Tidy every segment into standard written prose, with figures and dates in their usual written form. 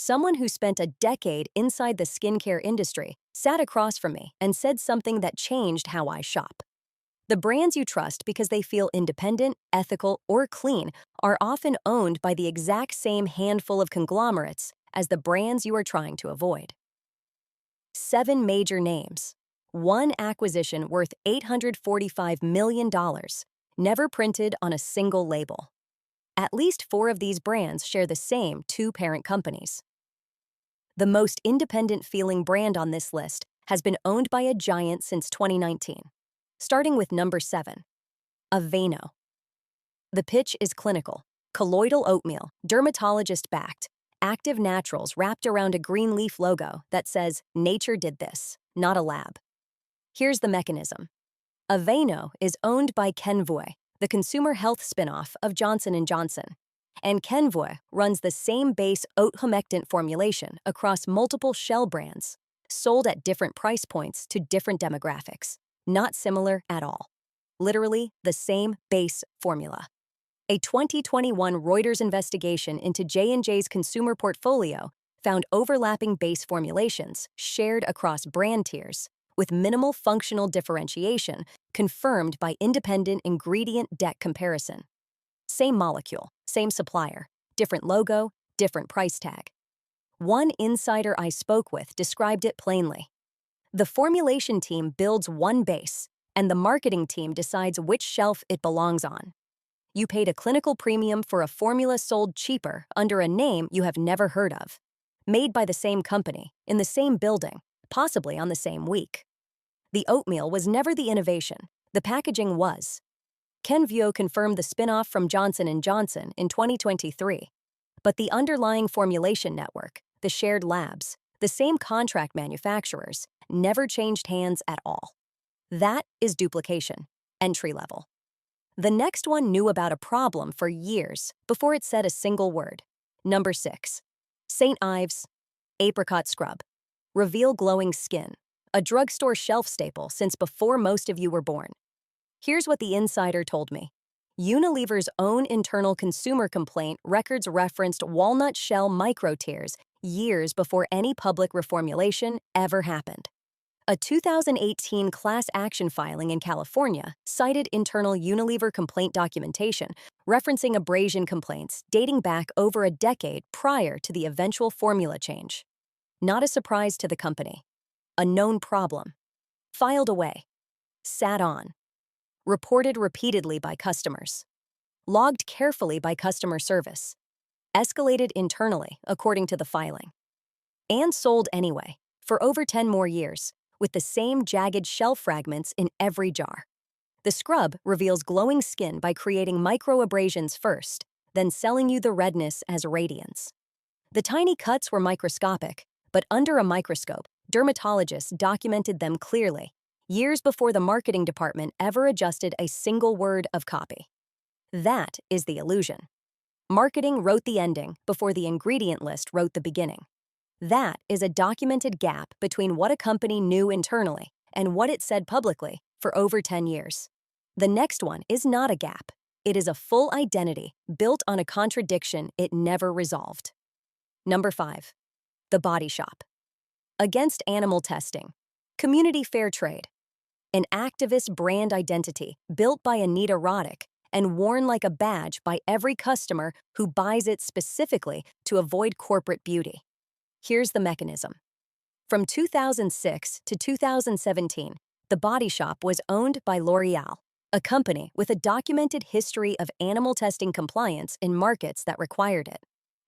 Someone who spent a decade inside the skincare industry sat across from me and said something that changed how I shop. The brands you trust because they feel independent, ethical, or clean are often owned by the exact same handful of conglomerates as the brands you are trying to avoid. 7 major names. One acquisition worth $845 million, never printed on a single label. At least 4 of these brands share the same 2 parent companies. The most independent-feeling brand on this list has been owned by a giant since 2019. Starting with number 7, Aveeno. The pitch is clinical: colloidal oatmeal, dermatologist-backed, active naturals wrapped around a green leaf logo that says, "Nature did this, not a lab." Here's the mechanism. Aveeno is owned by Kenvue, the consumer health spin-off of Johnson & Johnson. And Kenvue runs the same base oat humectant formulation across multiple shell brands, sold at different price points to different demographics. Not similar at all. Literally the same base formula. A 2021 Reuters investigation into J&J's consumer portfolio found overlapping base formulations shared across brand tiers, with minimal functional differentiation confirmed by independent ingredient deck comparison. Same molecule, same supplier, different logo, different price tag. One insider I spoke with described it plainly. The formulation team builds one base, and the marketing team decides which shelf it belongs on. You paid a clinical premium for a formula sold cheaper under a name you have never heard of. Made by the same company, in the same building, possibly on the same week. The oatmeal was never the innovation, the packaging was. Kenvue confirmed the spin-off from Johnson & Johnson in 2023. But the underlying formulation network, the shared labs, the same contract manufacturers, never changed hands at all. That is duplication, entry level. The next one knew about a problem for years before it said a single word. Number 6. St. Ives Apricot Scrub. Reveal glowing skin, a drugstore shelf staple since before most of you were born. Here's what the insider told me. Unilever's own internal consumer complaint records referenced walnut shell micro tears years before any public reformulation ever happened. A 2018 class action filing in California cited internal Unilever complaint documentation referencing abrasion complaints dating back over a decade prior to the eventual formula change. Not a surprise to the company. A known problem. Filed away. Sat on. Reported repeatedly by customers. Logged carefully by customer service. Escalated internally, according to the filing. And sold anyway, for over 10 more years, with the same jagged shell fragments in every jar. The scrub reveals glowing skin by creating microabrasions first, then selling you the redness as radiance. The tiny cuts were microscopic, but under a microscope, dermatologists documented them clearly, years before the marketing department ever adjusted a single word of copy. That is the illusion. Marketing wrote the ending before the ingredient list wrote the beginning. That is a documented gap between what a company knew internally and what it said publicly for over 10 years. The next one is not a gap. It is a full identity built on a contradiction it never resolved. Number 5. The Body Shop. Against animal testing. Community fair trade. An activist brand identity built by Anita Roddick and worn like a badge by every customer who buys it specifically to avoid corporate beauty. Here's the mechanism. From 2006 to 2017, The Body Shop was owned by L'Oreal, a company with a documented history of animal testing compliance in markets that required it.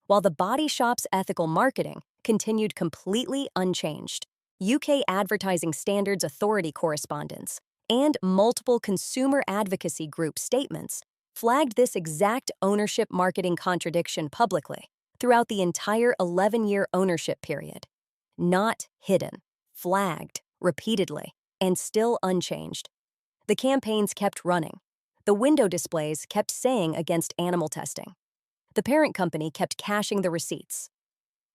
While The Body Shop's ethical marketing continued completely unchanged, UK Advertising Standards Authority correspondence and multiple consumer advocacy group statements flagged this exact ownership marketing contradiction publicly throughout the entire 11-year ownership period. Not hidden, flagged, repeatedly, and still unchanged. The campaigns kept running. The window displays kept saying against animal testing. The parent company kept cashing the receipts.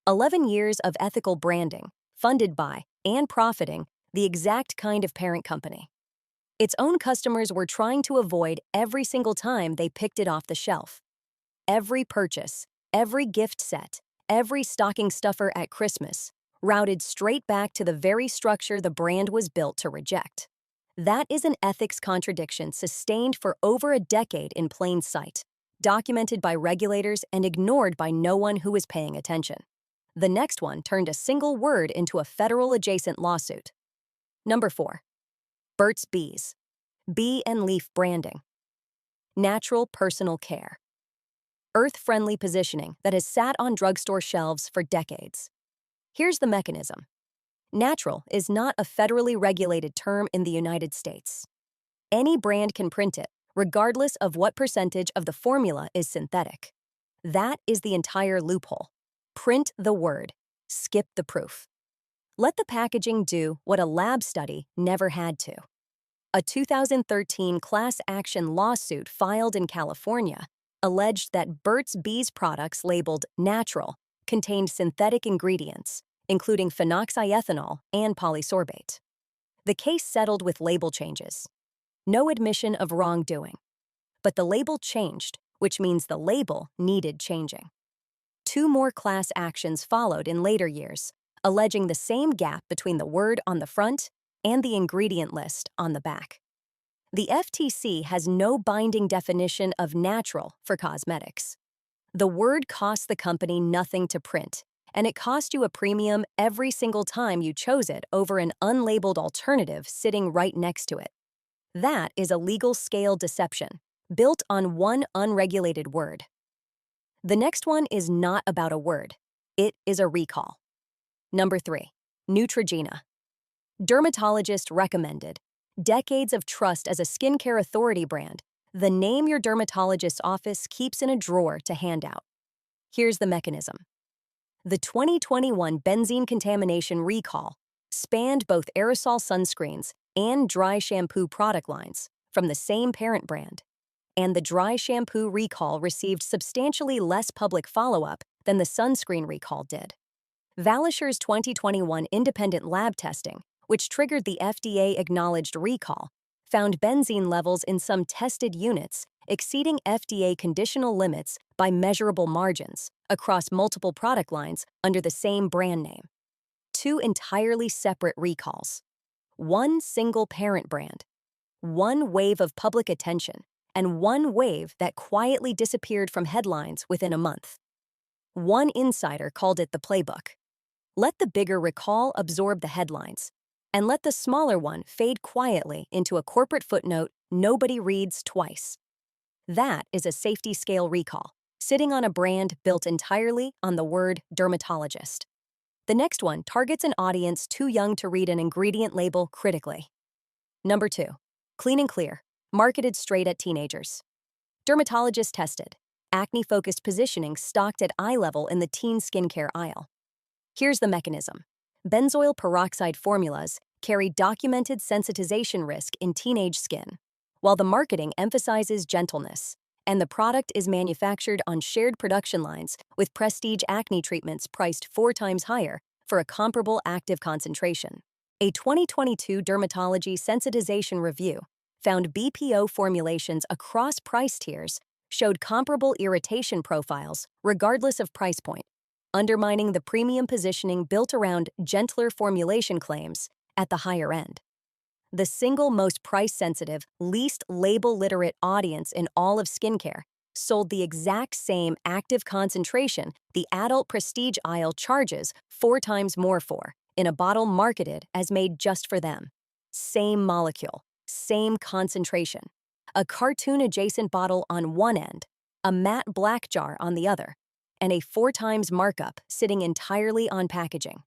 11 years of ethical branding, funded by and profiting the exact kind of parent company. Its own customers were trying to avoid every single time they picked it off the shelf. Every purchase, every gift set, every stocking stuffer at Christmas, routed straight back to the very structure the brand was built to reject. That is an ethics contradiction sustained for over a decade in plain sight, documented by regulators and ignored by no one who was paying attention. The next one turned a single word into a federal-adjacent lawsuit. Number 4. Burt's Bees. Bee and leaf branding. Natural personal care. Earth-friendly positioning that has sat on drugstore shelves for decades. Here's the mechanism. Natural is not a federally regulated term in the United States. Any brand can print it, regardless of what percentage of the formula is synthetic. That is the entire loophole. Print the word. Skip the proof. Let the packaging do what a lab study never had to. A 2013 class action lawsuit filed in California alleged that Burt's Bees products labeled natural contained synthetic ingredients, including phenoxyethanol and polysorbate. The case settled with label changes. No admission of wrongdoing. But the label changed, which means the label needed changing. 2 more class actions followed in later years, alleging the same gap between the word on the front and the ingredient list on the back. The FTC has no binding definition of natural for cosmetics. The word costs the company nothing to print, and it cost you a premium every single time you chose it over an unlabeled alternative sitting right next to it. That is a legal scale deception, built on one unregulated word. The next one is not about a word. It is a recall. Number 3. Neutrogena. Dermatologist recommended. Decades of trust as a skincare authority brand, the name your dermatologist's office keeps in a drawer to hand out. Here's the mechanism. The 2021 benzene contamination recall spanned both aerosol sunscreens and dry shampoo product lines from the same parent brand, and the dry shampoo recall received substantially less public follow-up than the sunscreen recall did. Valisher's 2021 independent lab testing, which triggered the FDA-acknowledged recall, found benzene levels in some tested units exceeding FDA conditional limits by measurable margins across multiple product lines under the same brand name. 2 entirely separate recalls. 1 single parent brand. 1 wave of public attention, and 1 wave that quietly disappeared from headlines within a month. One insider called it the playbook. Let the bigger recall absorb the headlines, and let the smaller one fade quietly into a corporate footnote nobody reads twice. That is a safety scale recall, sitting on a brand built entirely on the word dermatologist. The next one targets an audience too young to read an ingredient label critically. Number 2. Clean and Clear, marketed straight at teenagers. Dermatologist-tested, acne-focused positioning stocked at eye level in the teen skincare aisle. Here's the mechanism. Benzoyl peroxide formulas carry documented sensitization risk in teenage skin, while the marketing emphasizes gentleness, and the product is manufactured on shared production lines with prestige acne treatments priced 4 times higher for a comparable active concentration. A 2022 dermatology sensitization review found BPO formulations across price tiers showed comparable irritation profiles regardless of price point, undermining the premium positioning built around gentler formulation claims at the higher end. The single most price-sensitive, least label-literate audience in all of skincare sold the exact same active concentration the adult prestige aisle charges 4 times more for, in a bottle marketed as made just for them. Same molecule, same concentration. A cartoon-adjacent bottle on one end, a matte black jar on the other, and a 4 times markup sitting entirely on packaging.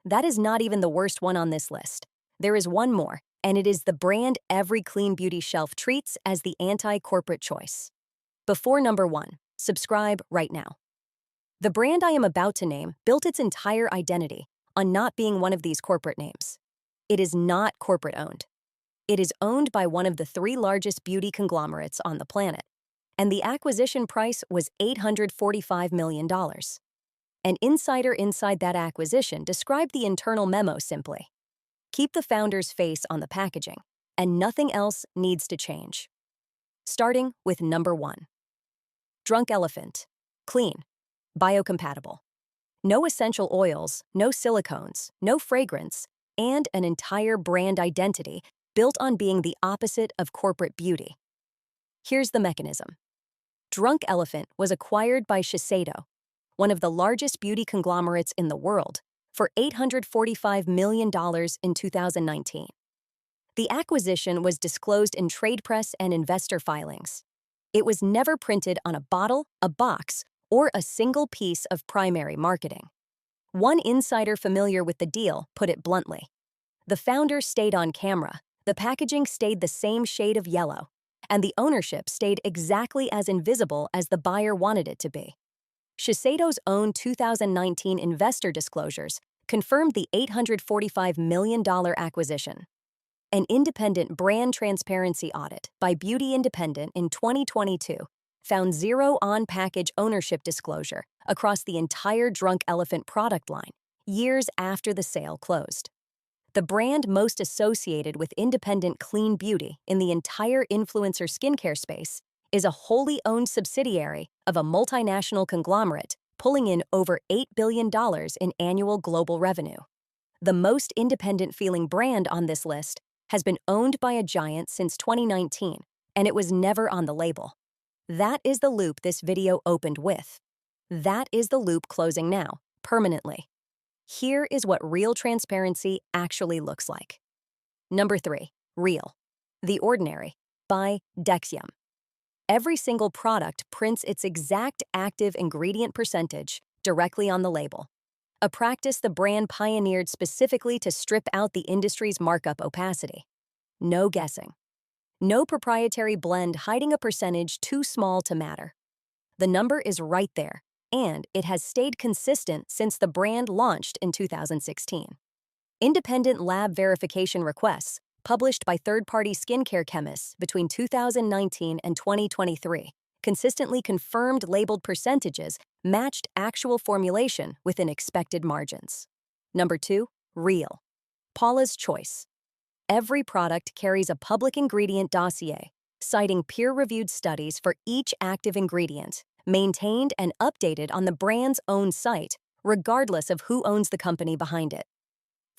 That is not even the worst one on this list. There is one more, and it is the brand every clean beauty shelf treats as the anti-corporate choice. Before number 1, subscribe right now. The brand I am about to name built its entire identity on not being one of these corporate names. It is not corporate-owned. It is owned by one of the 3 largest beauty conglomerates on the planet, and the acquisition price was $845 million. An insider inside that acquisition described the internal memo simply: keep the founder's face on the packaging, and nothing else needs to change. Starting with number 1. Drunk Elephant. Clean. Biocompatible. No essential oils, no silicones, no fragrance, and an entire brand identity built on being the opposite of corporate beauty. Here's the mechanism. Drunk Elephant was acquired by Shiseido, one of the largest beauty conglomerates in the world, for $845 million in 2019. The acquisition was disclosed in trade press and investor filings. It was never printed on a bottle, a box, or a single piece of primary marketing. One insider familiar with the deal put it bluntly. The founder stayed on camera, the packaging stayed the same shade of yellow, and the ownership stayed exactly as invisible as the buyer wanted it to be. Shiseido's own 2019 investor disclosures confirmed the $845 million acquisition. An independent brand transparency audit by Beauty Independent in 2022 found zero on-package ownership disclosure across the entire Drunk Elephant product line, years after the sale closed. The brand most associated with independent clean beauty in the entire influencer skincare space is a wholly owned subsidiary of a multinational conglomerate pulling in over $8 billion in annual global revenue. The most independent-feeling brand on this list has been owned by a giant since 2019, and it was never on the label. That is the loop this video opened with. That is the loop closing now, permanently. Here is what real transparency actually looks like. Number 3. Real. The Ordinary by Dexium. Every single product prints its exact active ingredient percentage directly on the label, a practice the brand pioneered specifically to strip out the industry's markup opacity. No guessing. No proprietary blend hiding a percentage too small to matter. The number is right there, and it has stayed consistent since the brand launched in 2016. Independent lab verification requests, published by third-party skincare chemists between 2019 and 2023, consistently confirmed labeled percentages matched actual formulation within expected margins. Number 2. Real. Paula's Choice. Every product carries a public ingredient dossier, citing peer-reviewed studies for each active ingredient, maintained and updated on the brand's own site, regardless of who owns the company behind it.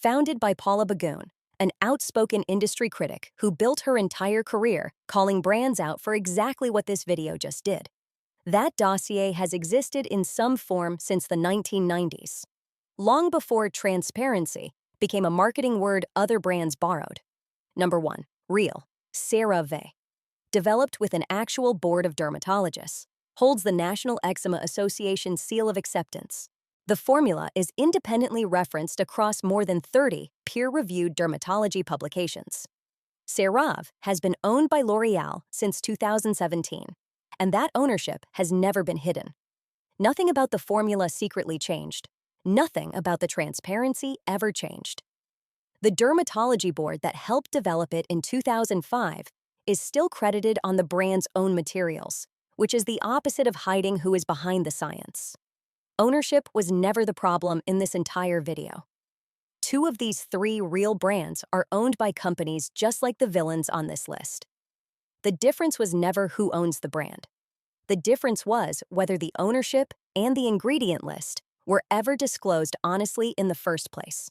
Founded by Paula Bagoon, an outspoken industry critic who built her entire career calling brands out for exactly what this video just did. That dossier has existed in some form since the 1990s, long before transparency became a marketing word other brands borrowed. Number 1. Real. CeraVe. Developed with an actual board of dermatologists, holds the National Eczema Association seal of acceptance. The formula is independently referenced across more than 30 peer-reviewed dermatology publications. CeraVe has been owned by L'Oréal since 2017, and that ownership has never been hidden. Nothing about the formula secretly changed. Nothing about the transparency ever changed. The dermatology board that helped develop it in 2005 is still credited on the brand's own materials, which is the opposite of hiding who is behind the science. Ownership was never the problem in this entire video. 2 of these 3 real brands are owned by companies just like the villains on this list. The difference was never who owns the brand. The difference was whether the ownership and the ingredient list were ever disclosed honestly in the first place.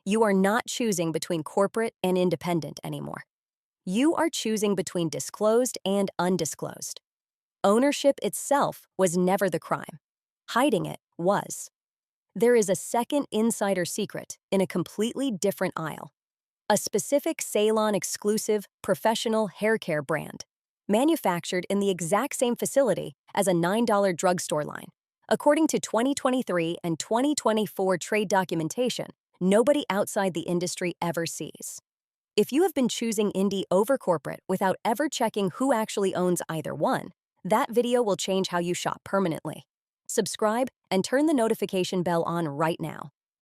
You are not choosing between corporate and independent anymore. You are choosing between disclosed and undisclosed. Ownership itself was never the crime. Hiding it was. There is a second insider secret in a completely different aisle. A specific salon-exclusive, professional hair care brand, manufactured in the exact same facility as a $9 drugstore line. According to 2023 and 2024 trade documentation, nobody outside the industry ever sees. If you have been choosing indie over corporate without ever checking who actually owns either one, that video will change how you shop permanently. Subscribe and turn the notification bell on right now.